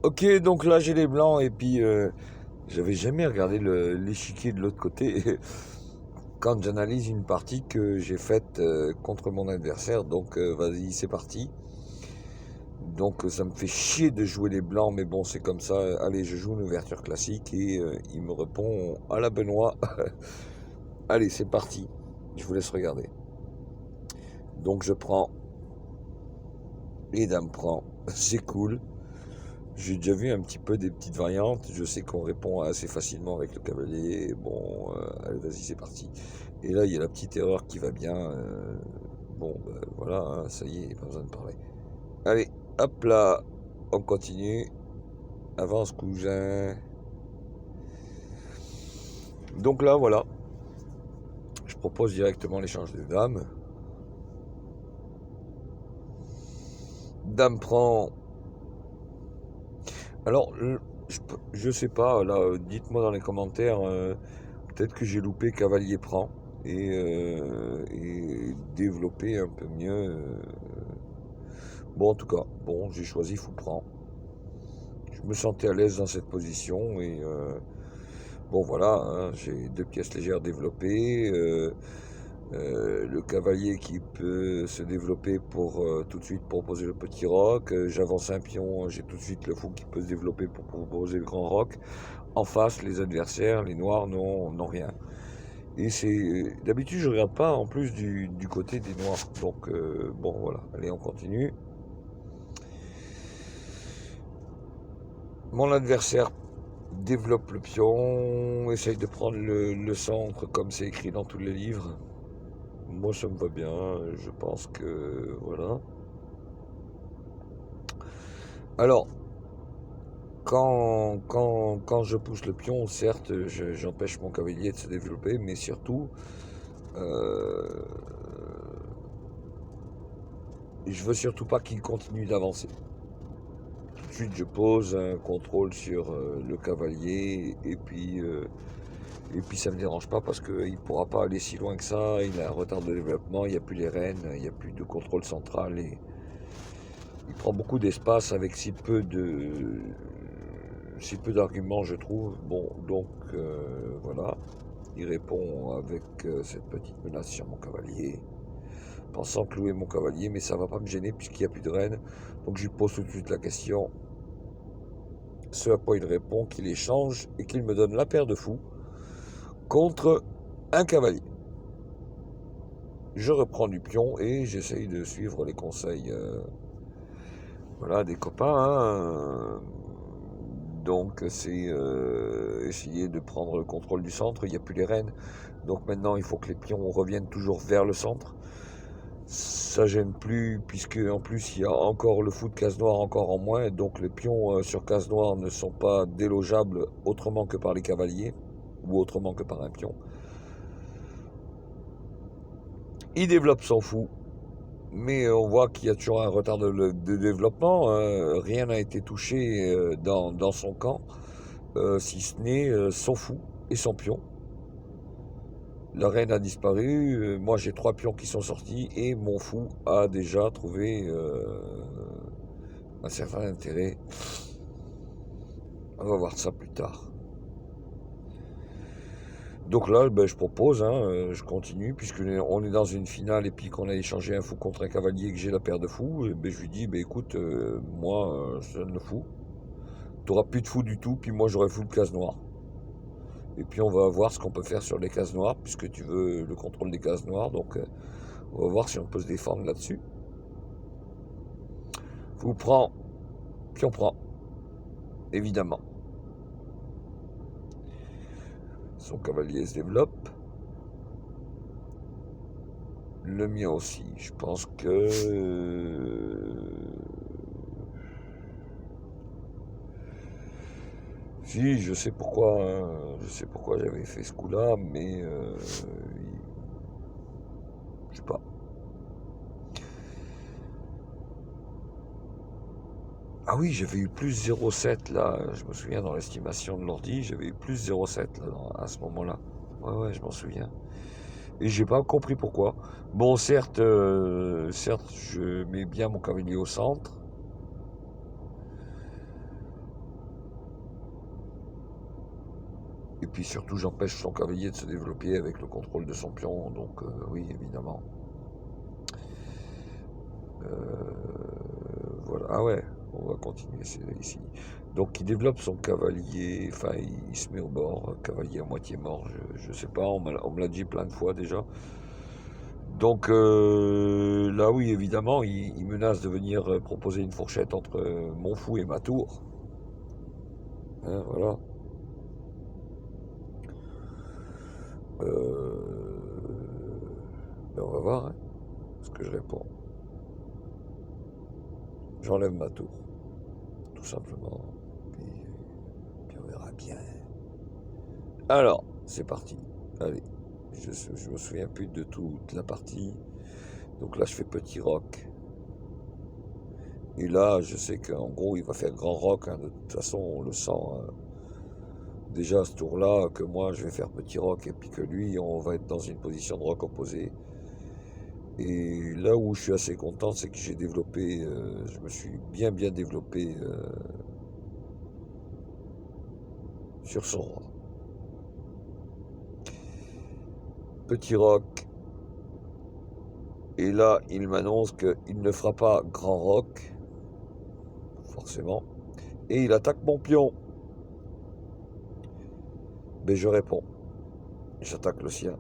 Ok, donc là j'ai les blancs et puis j'avais jamais regardé l'échiquier de l'autre côté quand j'analyse une partie que j'ai faite contre mon adversaire. Donc vas-y, c'est parti. Donc ça me fait chier de jouer les blancs, mais bon, c'est comme ça. Allez, je joue une ouverture classique et il me répond à la Benoît. Allez, c'est parti. Je vous laisse regarder. Donc je prends et dame prend. C'est cool. J'ai déjà vu un petit peu des petites variantes. Je sais qu'on répond assez facilement avec le cavalier. Bon, allez, vas-y, c'est parti. Et là, il y a la petite erreur qui va bien. Bon, ben, voilà, hein, ça y est, pas besoin de parler. Allez, hop là, on continue. Avance, cousin. Donc là, voilà, je propose directement l'échange de dames. Dame prend. Alors, je sais pas, là, dites-moi dans les commentaires, peut-être que j'ai loupé cavalier prend et développé un peu mieux. Bon, en tout cas, bon, j'ai choisi fou prend. Je me sentais à l'aise dans cette position et bon, voilà, hein, j'ai deux pièces légères développées. Le cavalier qui peut se développer pour tout de suite proposer le petit roc. J'avance un pion, j'ai tout de suite le fou qui peut se développer pour proposer le grand roc. En face, les adversaires, les noirs, n'ont rien. Et c'est d'habitude, je regarde pas en plus du côté des noirs. Donc bon, voilà. Allez, on continue. Mon adversaire développe le pion, essaye de prendre le centre comme c'est écrit dans tous les livres. Moi, ça me va bien. Je pense que voilà. Alors, quand je pousse le pion, certes, j'empêche mon cavalier de se développer, mais surtout, euh, je veux surtout pas qu'il continue d'avancer. Tout de suite, je pose un contrôle sur le cavalier, et puis ça me dérange pas parce qu'il ne pourra pas aller si loin que ça. Il a un retard de développement, il n'y a plus les rênes, il n'y a plus de contrôle central, et il prend beaucoup d'espace avec si peu d'arguments, je trouve. Bon, donc voilà. Il répond avec cette petite menace sur mon cavalier, pensant clouer mon cavalier, mais ça va pas me gêner puisqu'il n'y a plus de reine. Donc je lui pose tout de suite la question. Ce à quoi il répond qu'il échange et qu'il me donne la paire de fous contre un cavalier. Je reprends du pion et j'essaye de suivre les conseils voilà, des copains. Hein. Donc c'est essayer de prendre le contrôle du centre. Il n'y a plus les reines. Donc maintenant il faut que les pions reviennent toujours vers le centre. Ça gêne plus, puisque en plus il y a encore le fou de case noire encore en moins, donc les pions sur case noire ne sont pas délogeables autrement que par les cavaliers, ou autrement que par un pion. Il développe son fou, mais on voit qu'il y a toujours un retard de développement, hein. Rien n'a été touché dans son camp, si ce n'est son fou et son pion. La reine a disparu, moi j'ai trois pions qui sont sortis et mon fou a déjà trouvé un certain intérêt. On va voir ça plus tard. Donc là, ben, je propose, hein, je continue, puisqu'on est dans une finale et puis qu'on a échangé un fou contre un cavalier et que j'ai la paire de fous, et ben, je lui dis, ben, écoute, moi, je te donne le fou. Tu n'auras plus de fou du tout, puis moi j'aurai fou de case noire. Et puis on va voir ce qu'on peut faire sur les cases noires, puisque tu veux le contrôle des cases noires, donc on va voir si on peut se défendre là-dessus. Fou prend, puis on prend, évidemment. Son cavalier se développe. Le mien aussi. Je pense que si, je sais pourquoi, hein, je sais pourquoi j'avais fait ce coup-là, mais je sais pas. Ah oui, j'avais eu plus 0,7 là. Je me souviens dans l'estimation de l'ordi, j'avais eu plus 0,7 là à ce moment-là. Ouais, ouais, je m'en souviens. Et j'ai pas compris pourquoi. Bon, certes, je mets bien mon cavalier au centre. puis surtout, j'empêche son cavalier de se développer avec le contrôle de son pion. Donc oui, évidemment. Voilà. Ah ouais, on va continuer ici. Donc il développe son cavalier, enfin il se met au bord, cavalier à moitié mort, je sais pas, on me l'a dit plein de fois déjà. Donc là oui, évidemment, il menace de venir proposer une fourchette entre mon fou et ma tour. Hein, voilà. Ben on va voir hein, ce que je réponds. J'enlève ma tour, tout simplement. Puis on verra bien. Alors, c'est parti. Allez, je me souviens plus de toute la partie. Donc là, je fais petit roc. Et là, je sais qu'en gros, il va faire grand roc. Hein. De toute façon, on le sent déjà à ce tour-là, que moi, je vais faire petit roc. Et puis que lui, on va être dans une position de roc opposée. Et là où je suis assez content, c'est que j'ai développé, je me suis bien développé sur son roi. Petit roc. Et là, il m'annonce qu'il ne fera pas grand roc, forcément. Et il attaque mon pion. Mais je réponds. J'attaque le sien.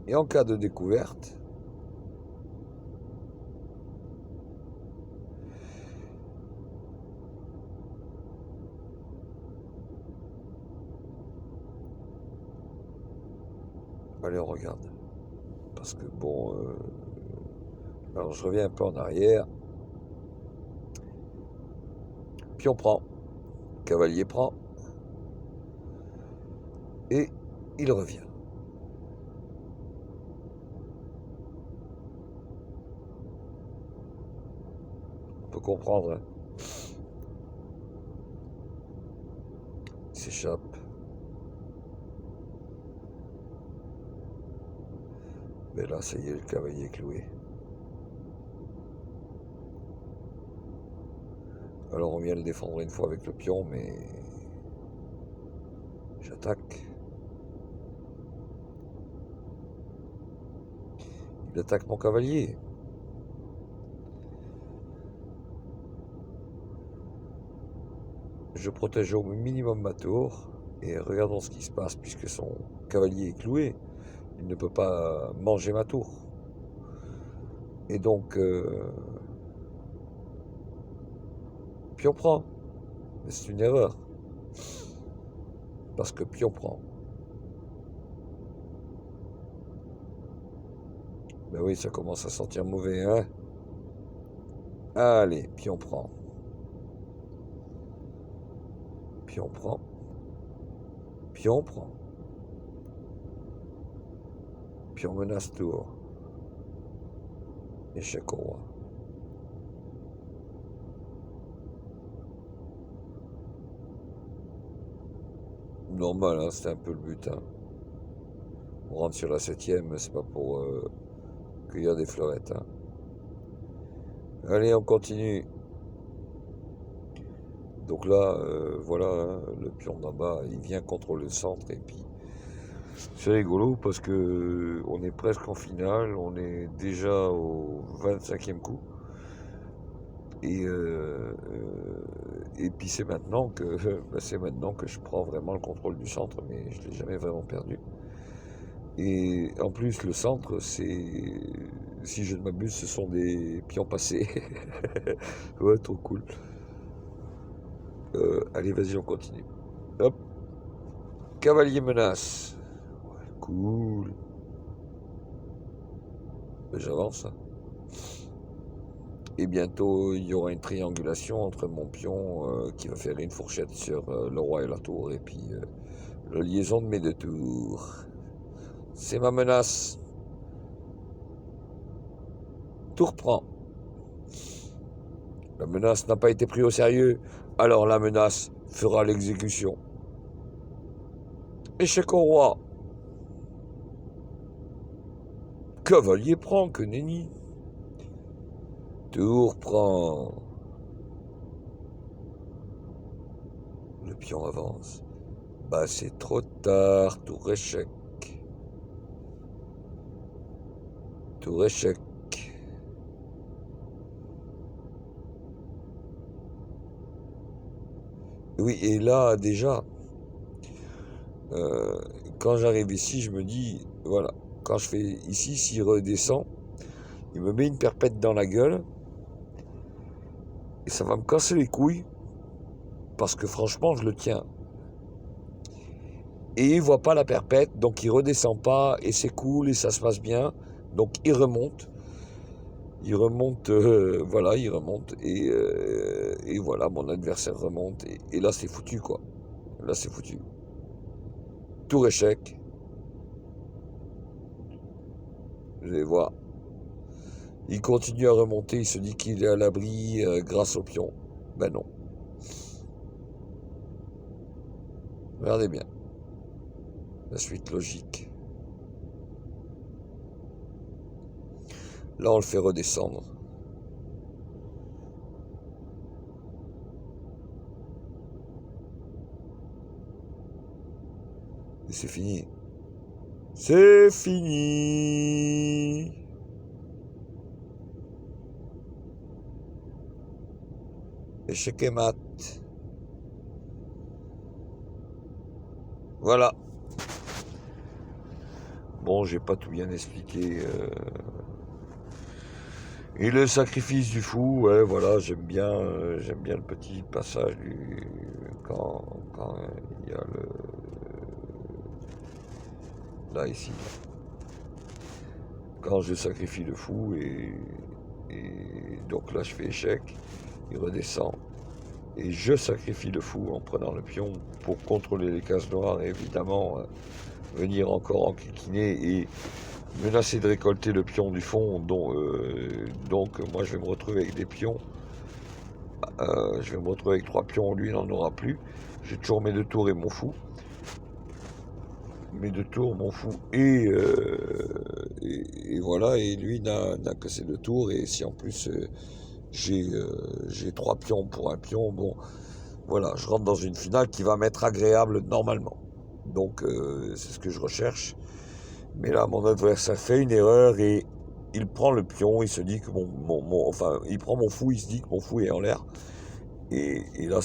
Et en cas de découverte, allez, on regarde. Parce que bon, alors je reviens un peu en arrière. Pion prend. Cavalier prend. Et il revient. On peut comprendre, hein. Il s'échappe. Mais là, ça y est, le cavalier est cloué. Alors on vient le défendre une fois avec le pion, mais j'attaque. Il attaque mon cavalier. Je protège au minimum ma tour. Et regardons ce qui se passe, puisque son cavalier est cloué. Il ne peut pas manger ma tour. Et donc, pion prend. Mais c'est une erreur. Parce que pion prend. Ben oui, ça commence à sentir mauvais, hein. Allez, pion prend. Pion prend. Pion prend. Pion menace tour. Échec au roi. Normal, hein, c'était un peu le but. Hein. On rentre sur la 7ème, c'est pas pour cueillir des fleurettes. Hein. Allez, on continue. Donc là, voilà, hein, le pion d'en bas, il vient contrôler le centre. Et puis, c'est rigolo parce que on est presque en finale. On est déjà au 25e coup. Et puis c'est maintenant que je prends vraiment le contrôle du centre, mais je ne l'ai jamais vraiment perdu. Et en plus, le centre, c'est, si je ne m'abuse, ce sont des pions passés. Ouais, trop cool. Allez, vas-y, on continue. Hop. Cavalier menace. Ouais, cool. Ben, j'avance. Hein. Et bientôt, il y aura une triangulation entre mon pion qui va faire une fourchette sur le roi et la tour. Et puis, la liaison de mes deux tours. C'est ma menace. Tour prend. La menace n'a pas été prise au sérieux, alors la menace fera l'exécution. Échec au roi. Cavalier prend, que nenni. Tour prend. Le pion avance. Bah c'est trop tard, tour échec. Tour échec. Oui, et là déjà, euh, quand j'arrive ici, je me dis, voilà, quand je fais ici, s'il redescend, il me met une perpète dans la gueule, et ça va me casser les couilles, parce que franchement, je le tiens. Et il voit pas la perpète, donc il redescend pas, et c'est cool, et ça se passe bien. Donc il remonte. Il remonte, voilà, il remonte. Et voilà, mon adversaire remonte. Et là, c'est foutu, quoi. Là, c'est foutu. Tour échec. Je vais voir. Il continue à remonter, il se dit qu'il est à l'abri grâce au pion. Ben non. Regardez bien. La suite logique. Là, on le fait redescendre. Et c'est fini. C'est fini. Échec et mat. Voilà. Bon, j'ai pas tout bien expliqué. Et le sacrifice du fou, ouais, voilà, j'aime bien le petit passage quand il y a le là ici, quand je sacrifie le fou et donc là je fais échec, il redescend et je sacrifie le fou en prenant le pion pour contrôler les cases noires et évidemment venir encore enquiquiner et menacer de récolter le pion du fond, donc moi je vais me retrouver avec des pions. Je vais me retrouver avec 3 pions, lui il n'en aura plus. J'ai toujours mes 2 tours et mon fou. Mes 2 tours, mon fou et voilà, et lui n'a que ses 2 tours, et si en plus j'ai 3 pions pour un pion, bon voilà, je rentre dans une finale qui va m'être agréable normalement. Donc c'est ce que je recherche. Mais là, mon adversaire fait une erreur et il prend le pion, il se dit que enfin, il prend mon fou, il se dit que mon fou est en l'air. Et là,